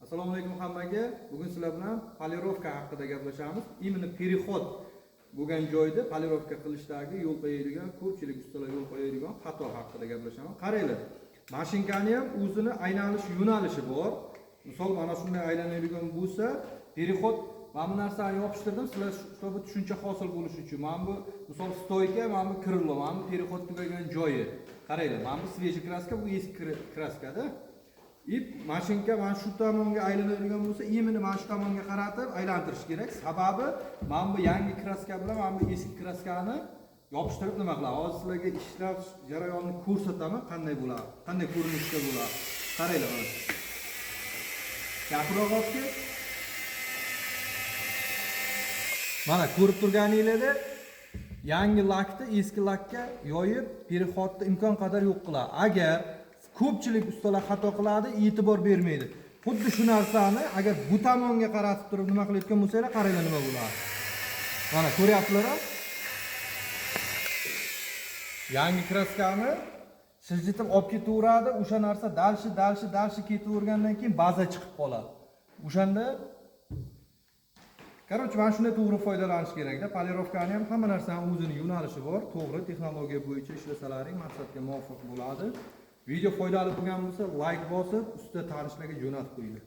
Assalomu alaykum hammaga. Bugun sizlar bilan polirovka haqida gaplashamiz. Именно переход bo'lgan joyda polirovka qilishdagi yo'l qo'yadigan, ko'pchilik ustalar yo'l qo'yadigan xato haqida gaplashamiz. Qaranglar. Mashinkani ham o'zini aylanish yo'nalishi bor. Misol mana shunday aylanadigan bo'lsa, переход mana bu narsani yopishtirdim, sizlar bu tushuncha hosil bo'lishi uchun. Mana bu misol stoyka, mana bu krilo, mana bu переход tugagan joyi. Qaranglar, mana bu свежий kraska, bu eski kraskada. Mashinka mana shu tomonga aylanadigan bo'lsa, imini mana shu tomonga qaratib aylantirish kerak. Sababi mana bu yangi kraska bilan mana bu eski kraskani yopishtirib nima qiladi? Hozir sizlarga ishlab jarayonni ko'rsataman, qanday bo'ladi, qanday ko'rinishda bo'ladi. Qaranglar mana. Gapirib olibki, mana ko'rib turganingizda yangi lakni eski lakka yoyib, переходni imkon qadar yo'q qiladi. Agar ko'pchilik ustalar xato qiladi, e'tibor bermaydi. Xuddi shu narsani agar bu tomonga qaratib turib nima qilayotgan bo'lsanglar, qaranglar nima bo'ladi. Mana ko'ryapsizlar-a? Yangi kraskani siljitib olib ketaveradi, o'sha narsa dalshi ketavergandan keyin baza chiqib qoladi. O'shanda Короче, mana shunday to'g'ri foydalanish kerak-da. Polirovkani ham hamma narsaning o'zining yo'nalishi bor. To'g'ri texnologiya bo'yicha ishlasalaring maqsadga muvofiq bo'ladi. Video foydali bo'lgan bo'lsa, like bosib, usta tanishlarga jo'natib qo'yinglar.